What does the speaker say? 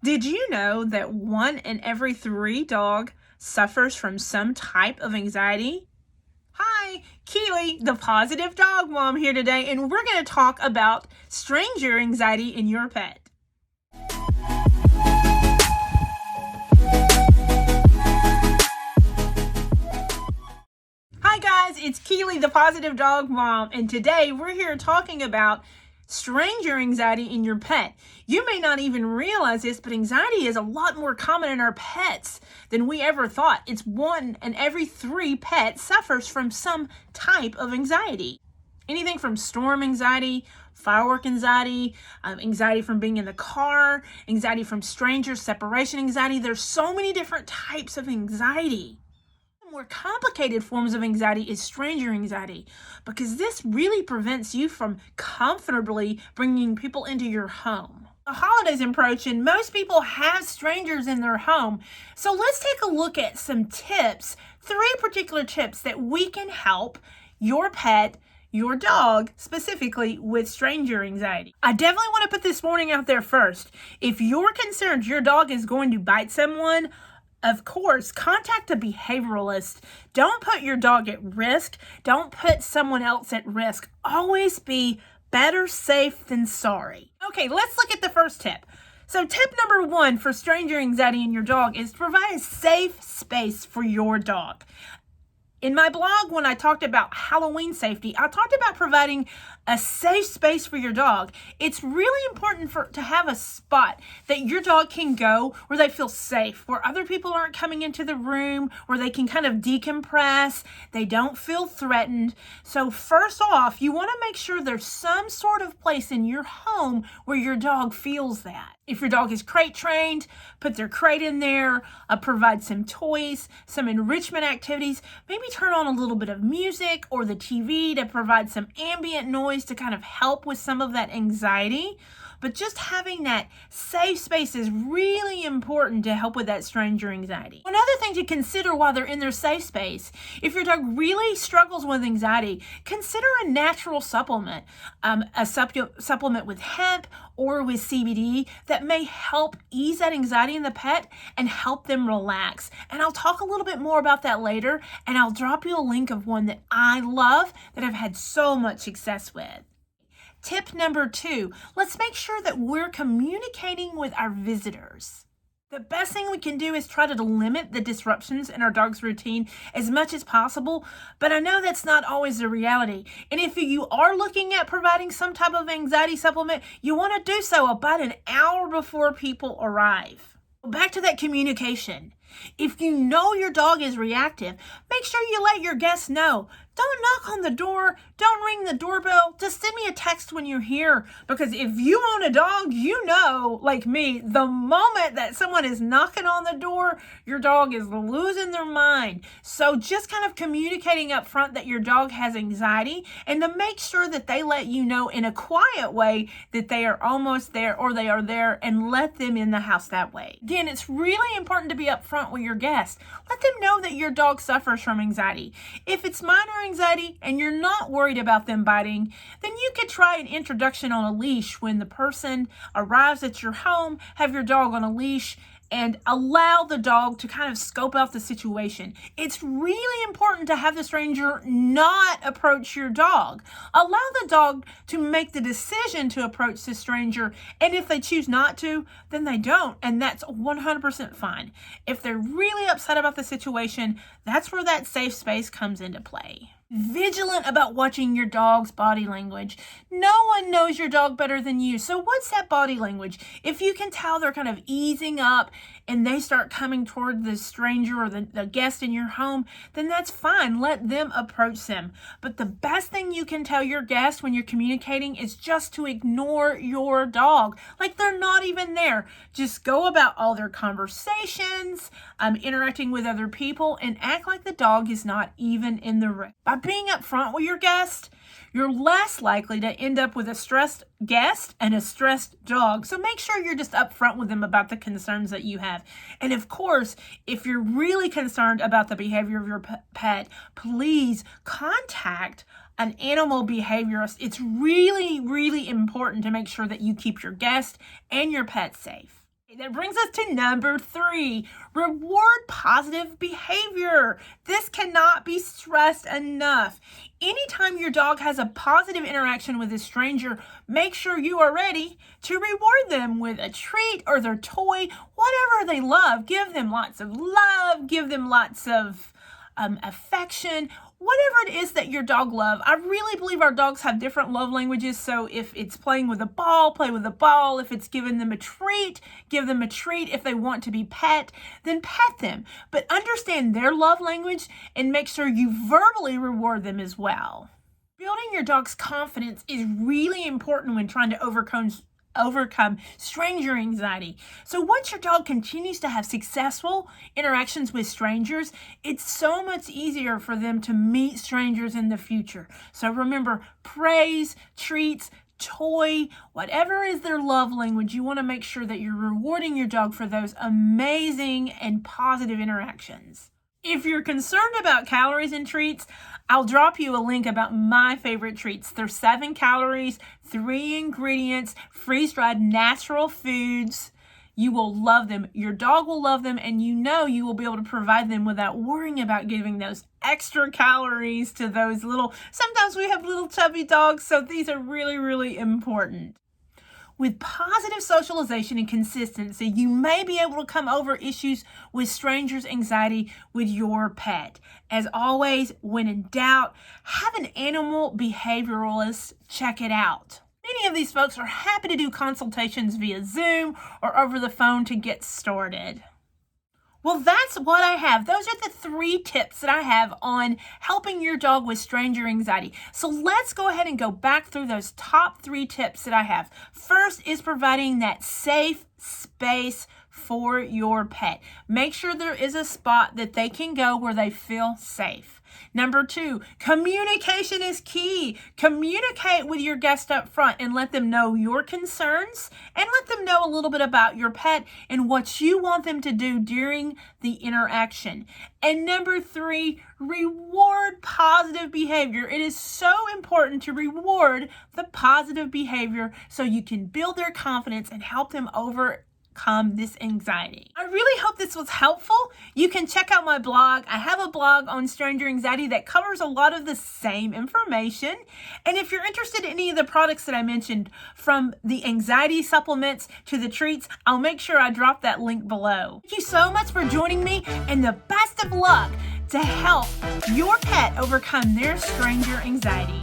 Did you know that 1 in every 3 dogs suffers from some type of anxiety? Hi, Keely, the positive dog mom here today, and we're going to talk about stranger anxiety in your pet. Hi guys, it's Keely, the positive dog mom, and today we're here talking about stranger anxiety in your pet. You may not even realize this, but anxiety is a lot more common in our pets than we ever thought. It's 1 in every 3 pets suffers from some type of anxiety. Anything from storm anxiety, firework anxiety, anxiety from being in the car, anxiety from strangers, separation anxiety. There's so many different types of anxiety. More complicated forms of anxiety is stranger anxiety, because this really prevents you from comfortably bringing people into your home. The holidays approach and most people have strangers in their home. So let's take a look at some tips, 3 particular tips that we can help your pet, your dog, specifically with stranger anxiety. I definitely want to put this warning out there first. If you're concerned your dog is going to bite someone, of course, contact a behaviorist. Don't put your dog at risk. Don't put someone else at risk. Always be better safe than sorry. Okay, let's look at the first tip. So tip number 1 for stranger anxiety in your dog is to provide a safe space for your dog. In my blog, when I talked about Halloween safety, I talked about providing a safe space for your dog. It's really important to have a spot that your dog can go where they feel safe, where other people aren't coming into the room, where they can kind of decompress, they don't feel threatened. So first off, you want to make sure there's some sort of place in your home where your dog feels that. If your dog is crate trained, put their crate in there, provide some toys, some enrichment activities, maybe turn on a little bit of music or the TV to provide some ambient noise to kind of help with some of that anxiety. But just having that safe space is really important to help with that stranger anxiety. Another thing to consider while they're in their safe space, if your dog really struggles with anxiety, consider a natural supplement, a supplement with hemp or with CBD that may help ease that anxiety in the pet and help them relax. And I'll talk a little bit more about that later, and I'll drop you a link of one that I love that I've had so much success with. Tip number 2, let's make sure that we're communicating with our visitors. The best thing we can do is try to limit the disruptions in our dog's routine as much as possible, but I know that's not always the reality. And if you are looking at providing some type of anxiety supplement, you want to do so about an hour before people arrive. Back to that communication. If you know your dog is reactive, make sure you let your guests know. Don't knock on the door. Don't ring the doorbell. Just send me a text when you're here. Because if you own a dog, you know, like me, the moment that someone is knocking on the door, your dog is losing their mind. So just kind of communicating up front that your dog has anxiety, and to make sure that they let you know in a quiet way that they are almost there or they are there, and let them in the house that way. Again, it's really important to be upfront with your guests. Let them know that your dog suffers from anxiety. If it's minor anxiety and you're not worried about them biting, then you could try an introduction on a leash when the person arrives at your home. Have your dog on a leash and allow the dog to kind of scope out the situation. It's really important to have the stranger not approach your dog. Allow the dog to make the decision to approach the stranger, and if they choose not to, then they don't, and that's 100% fine. If they're really upset about the situation, that's where that safe space comes into play. Vigilant about watching your dog's body language. No one knows your dog better than you. So what's that body language? If you can tell they're kind of easing up and they start coming toward the stranger or the guest in your home, then that's fine. Let them approach them. But the best thing you can tell your guest when you're communicating is just to ignore your dog. Like they're not even there. Just go about all their conversations, interacting with other people, and act like the dog is not even in the room. By being upfront with your guest, you're less likely to end up with a stressed guest and a stressed dog. So make sure you're just upfront with them about the concerns that you have. And of course, if you're really concerned about the behavior of your pet, please contact an animal behaviorist. It's really, really important to make sure that you keep your guest and your pet safe. That brings us to number 3, reward positive behavior. This cannot be stressed enough. Anytime your dog has a positive interaction with a stranger, make sure you are ready to reward them with a treat or their toy, whatever they love. Give them lots of love, give them lots of affection, whatever it is that your dog loves. I really believe our dogs have different love languages. So if it's playing with a ball, play with a ball. If it's giving them a treat, give them a treat. If they want to be pet, then pet them. But understand their love language and make sure you verbally reward them as well. Building your dog's confidence is really important when trying to overcome stranger anxiety. So once your dog continues to have successful interactions with strangers, it's so much easier for them to meet strangers in the future. So remember, praise, treats, toy, whatever is their love language, you want to make sure that you're rewarding your dog for those amazing and positive interactions. If you're concerned about calories and treats, I'll drop you a link about my favorite treats. They're 7 calories, 3 ingredients, freeze-dried natural foods. You will love them. Your dog will love them, and you know you will be able to provide them without worrying about giving those extra calories to those sometimes we have little chubby dogs, so these are really, really important. With positive socialization and consistency, you may be able to come over issues with strangers' anxiety with your pet. As always, when in doubt, have an animal behaviorist check it out. Many of these folks are happy to do consultations via Zoom or over the phone to get started. Well, that's what I have. Those are the 3 tips that I have on helping your dog with stranger anxiety. So let's go ahead and go back through those top 3 tips that I have. First is providing that safe space for your pet. Make sure there is a spot that they can go where they feel safe. Number 2, communication is key. Communicate with your guest up front and let them know your concerns and let them know a little bit about your pet and what you want them to do during the interaction. And number 3, reward positive behavior. It is so important to reward the positive behavior so you can build their confidence and help them overcome this anxiety. I really hope this was helpful. You can check out my blog. I have a blog on stranger anxiety that covers a lot of the same information. And if you're interested in any of the products that I mentioned, from the anxiety supplements to the treats, I'll make sure I drop that link below. Thank you so much for joining me, and the best of luck to help your pet overcome their stranger anxiety.